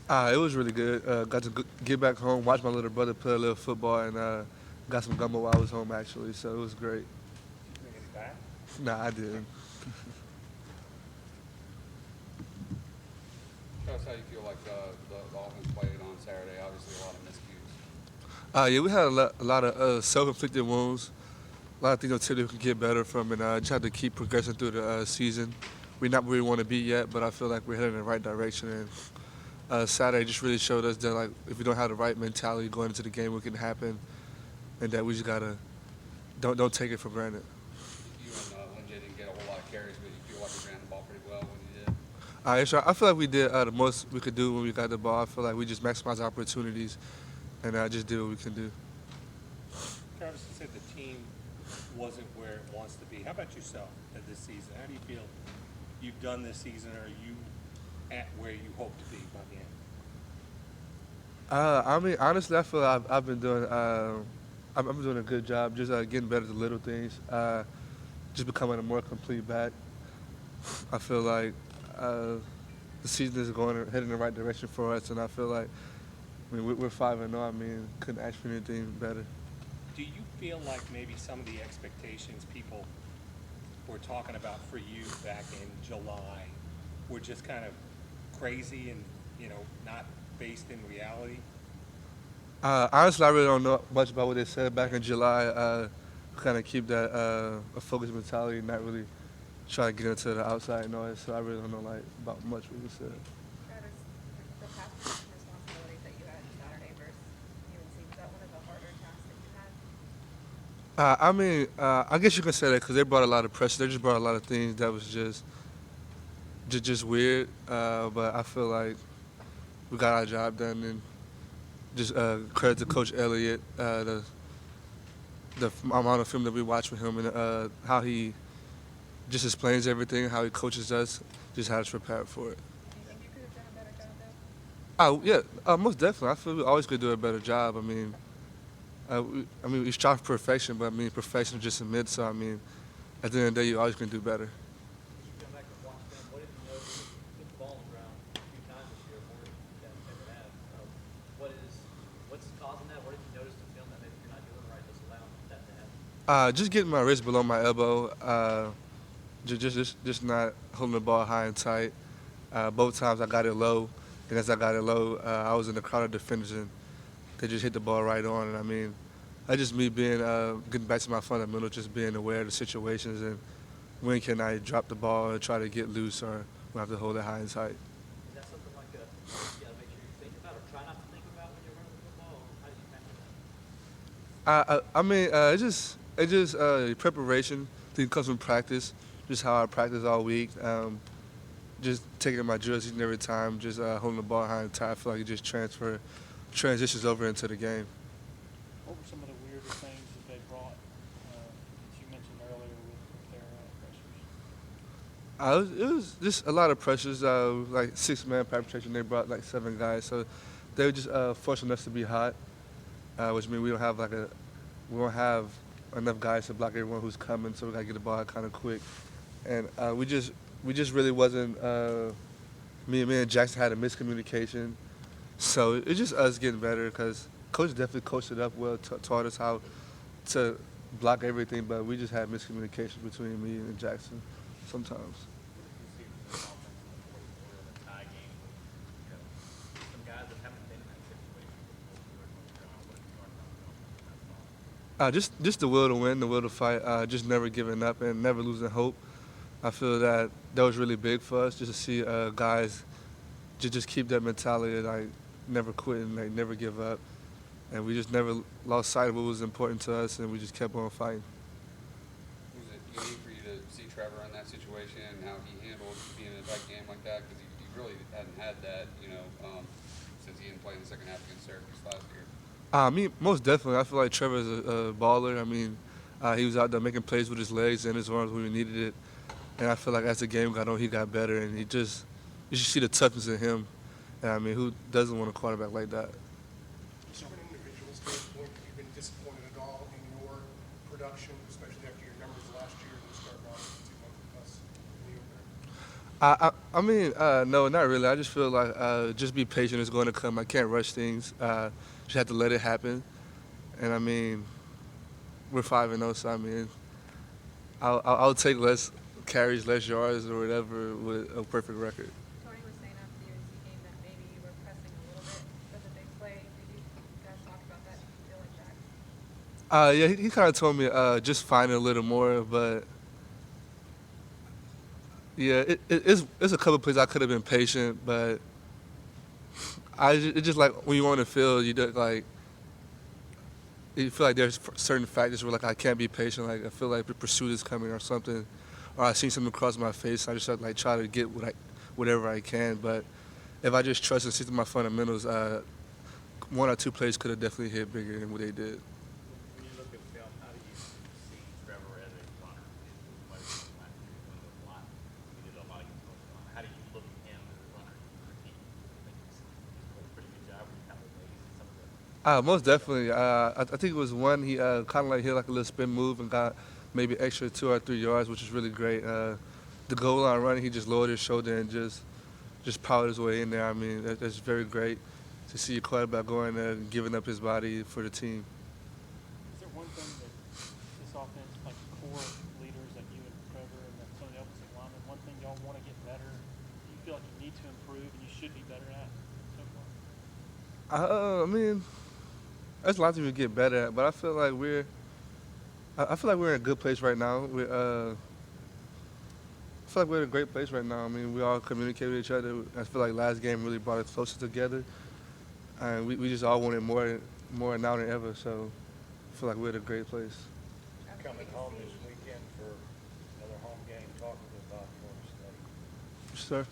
It was really good. Got to get back home, watch my little brother play a little football, and got some gumbo while I was home actually. So it was great. Did you bring any back? Nah, I didn't. Tell us how you feel like the offense played on Saturday. Obviously, a lot of miscues. Yeah, we had a lot of self-inflicted wounds. A lot of things on tip that we can get better from, and just have to keep progressing through the season. We're not where we want to be yet, but I feel like we're heading in the right direction. And Saturday just really showed us that like if we don't have the right mentality going into the game, what can happen, and that we just gotta don't take it for granted. You and Lynn J didn't get a whole lot of carries, but you feel like you ran the ball pretty well when you did. I feel like we did the most we could do when we got the ball. I feel like we just maximized opportunities, and just did what we can do. Travis, you said the team wasn't where it wants to be. How about yourself at this season? How do you feel you've done this season? Or are you at where you hope to be by the end? I mean, honestly, I feel like I've been doing I'm doing a good job, just getting better at the little things, just becoming a more complete back. I feel like uh, the season is going heading in the right direction for us, and I feel like we're 5-0. I mean, couldn't ask for anything better. Do you feel like maybe some of the expectations people were talking about for you back in July were just kind of crazy and, not based in reality? Honestly, I really don't know much about what they said back in July. Kind of keep that a focused mentality, not really try to get into the outside noise. So I really don't know like about much what was said. Travis, the pass protection responsibilities that you had Saturday versus UNC, was that one of the harder tasks that you had? I mean, I guess you can say that because they brought a lot of pressure. They just brought a lot of things that was just weird. But I feel like we got our job done, and just credit to Coach Elliott, the amount of film that we watched with him, and how he just explains everything, how he coaches us, just how us prepared for it. Do you think you could have done a better job though? Yeah, most definitely. I feel we always could do a better job. We strive for perfection, but I mean, perfection is just a myth. So I mean, at the end of the day, you always can do better. As you come back and watch them, what have you noticed? You put the ball on the ground a few times this year, more than you guys ever have. What's causing that? What have you noticed in film that maybe you're not doing right that's allowing that to happen? Just getting my wrist below my elbow. Just not holding the ball high and tight. Both times I got it low, and as I got it low, I was in the crowd of defenders, and they just hit the ball right on. And I mean, that's just me being getting back to my fundamental, just being aware of the situations and when can I drop the ball and try to get loose, or when I have to hold it high and tight. Is that something like you got to make sure you think about or try not to think about when you're running the football? Or how do you handle It's just preparation. I think it comes from practice, just how I practice all week. Just taking my drills each and every time, just holding the ball high and tight. I feel like it just transitions over into the game. What were some of the weirder things that they brought that you mentioned earlier with their pressures? It was just a lot of pressures. Like 6-man preparation, they brought like 7 guys, so they were just forcing us to be hot, which means we don't have enough guys to block everyone who's coming, so we gotta get the ball kind of quick. And we just really wasn't. Me and Jackson had a miscommunication, so it's just us getting better because coach definitely coached it up well, taught us how to block everything, but we just had miscommunication between me and Jackson sometimes. What did you see from the offense in the fourth quarter of the tie game? Some guys that haven't been in that situation before. What have you learned about them? Just the will to win, the will to fight, just never giving up and never losing hope. I feel that was really big for us, just to see guys just keep that mentality, like never quitting, like never give up, and we just never lost sight of what was important to us, and we just kept on fighting. Was it unique for you to see Trevor in that situation and how he handled being in a tight game like that? Because he really hadn't had that, since he didn't play in the second half against Syracuse last year. Me, most definitely. I feel like Trevor's a baller. I mean, he was out there making plays with his legs and his arms when we needed it. And I feel like as the game got on, he got better, and you should see the toughness in him. And I mean, who doesn't want a quarterback like that? From an individual standpoint, have you been disappointed at all in your production, especially after your numbers last year and starting off 2 months with us in the opener? I mean, no, not really. I just feel like just be patient. It's going to come. I can't rush things. Just have to let it happen. And I mean, we're 5-0, so I mean, I'll take less carries, less yards, or whatever with a perfect record. Tony was saying after the UNC game that maybe you were pressing a little bit for the big play. Did you guys talk about that? Do you feel like that? Yeah, he kind of told me just find it a little more, but yeah, it's a couple plays I could have been patient, but it's just like when you're on the field, you do, like you feel like there's certain factors where like I can't be patient. Like I feel like the pursuit is coming or something, or I see something cross my face. I just have to, like try to get whatever I can. But if I just trust and stick to my fundamentals, one or two plays could have definitely hit bigger than what they did. When you look at film, how do you see Trevor as a runner? He did a lot. He did a lot against North Carolina. How do you look at him as a runner? He he's doing a pretty good job with a couple of plays and some of the Most definitely. I think it was one he kind of like hit like a little spin move and got maybe extra 2 or 3 yards, which is really great. The goal line run, he just lowered his shoulder and just powered his way in there. I mean, that's very great to see your quarterback going there and giving up his body for the team. Is there one thing that this offense, like core leaders like you and Trevor and some of the offensive linemen, one thing y'all want to get better, you feel like you need to improve and you should be better at so far? I mean, there's a lot to get better at, but I feel like we're in a good place right now. I feel like we're in a great place right now. I mean, we all communicate with each other. I feel like last game really brought us closer together, and we just all wanted more now than ever. So I feel like we're in a great place. Coming home this weekend for another home game, talk a bit about Florida State. Sir?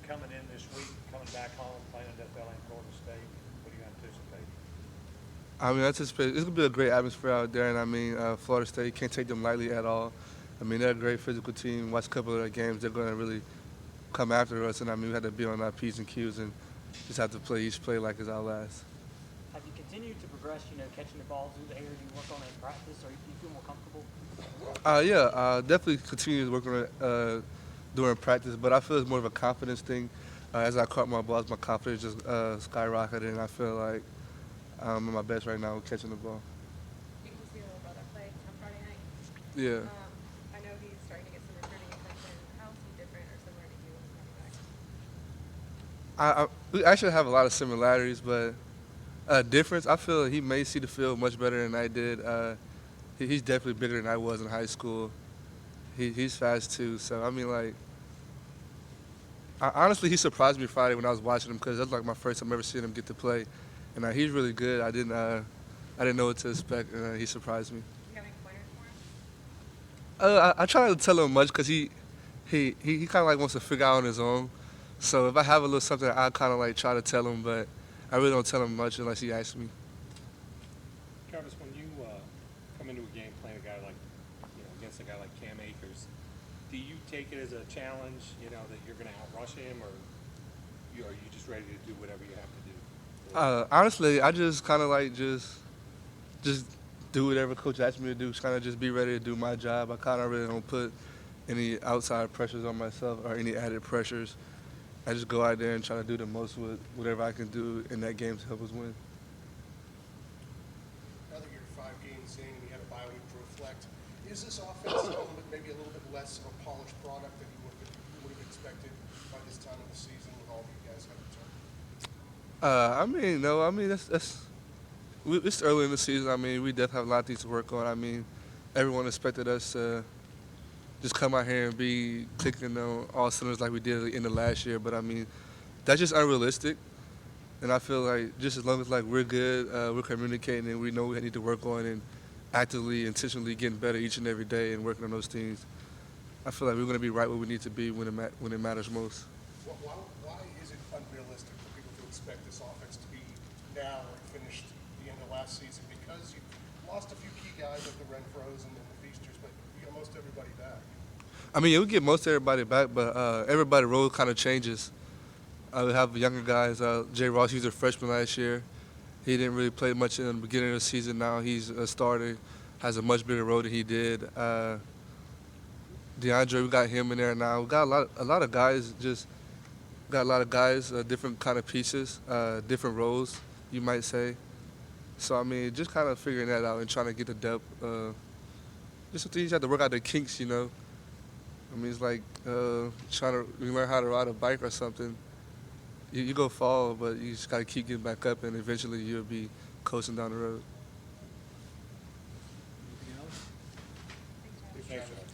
Coming in this week, coming back home, playing FLA in Florida State, what do you anticipate? I mean, I anticipate it's gonna be a great atmosphere out there, and I mean, Florida State can't take them lightly at all. I mean, they're a great physical team. Watch a couple of their games, they're gonna really come after us, and I mean, we have to be on our P's and Q's and just have to play each play like it's our last. Have you continued to progress, catching the ball through the air you work on in practice, or you feel more comfortable? Yeah, definitely continue to work on it during practice, but I feel it's more of a confidence thing. As I caught my balls, my confidence just skyrocketed, and I feel like I'm at my best right now with catching the ball. You can see your little brother play on Friday night. Yeah. I know he's starting to get some recruiting attention. How is he different or similar to you as a running back? We actually have a lot of similarities, but difference, I feel he may see the field much better than I did. He's definitely bigger than I was in high school. He's fast too, so I mean, like, honestly, he surprised me Friday when I was watching him because that's like my first time ever seeing him get to play, and he's really good. I didn't know what to expect, and he surprised me. Do you have any pointers for him? I try not to tell him much because he kind of like wants to figure out on his own. So if I have a little something, I kind of like try to tell him, but I really don't tell him much unless he asks me. Travis, when you come into a game playing a guy like, against a guy like Cam Akers, do you take it as a challenge, that you're going to outrush him, or are you just ready to do whatever you have to do? Honestly, I just kind of like just do whatever coach asks me to do. Kind of just be ready to do my job. I kind of really don't put any outside pressures on myself or any added pressures. I just go out there and try to do the most with whatever I can do in that game to help us win. Now that you're 5 games in and you had a bye week to reflect, is this offense maybe a little bit less of a polished product than you would have expected by this time of the season with all of you guys have returned? I mean, no. I mean, it's early in the season. I mean, we definitely have a lot of things to work on. I mean, everyone expected us to just come out here and be clicking on all cylinders like we did in the last year. But I mean, that's just unrealistic. And I feel like just as long as like we're good, we're communicating and we know we need to work on and actively, intentionally getting better each and every day and working on those things, I feel like we're going to be right where we need to be when it matters most. Why is it unrealistic for people to expect this offense to be now or finished the end of last season? Because you lost a few key guys like the Renfros and the Feasters, but you got most everybody back. I mean, yeah, we get most everybody back, but everybody's role kind of changes. We have younger guys. Jay Ross, he was a freshman last year. He didn't really play much in the beginning of the season. Now he's a starter, has a much bigger role than he did. DeAndre, we got him in there now. We got a lot of guys. Got a lot of guys, different kind of pieces, different roles, you might say. So I mean, just kind of figuring that out and trying to get the depth. Just something you have to work out the kinks, you know. I mean, it's like trying to learn how to ride a bike or something. You go fall, but you just gotta keep getting back up, and eventually you'll be coasting down the road. Anything else? Thanks, Travis. Thanks, Travis.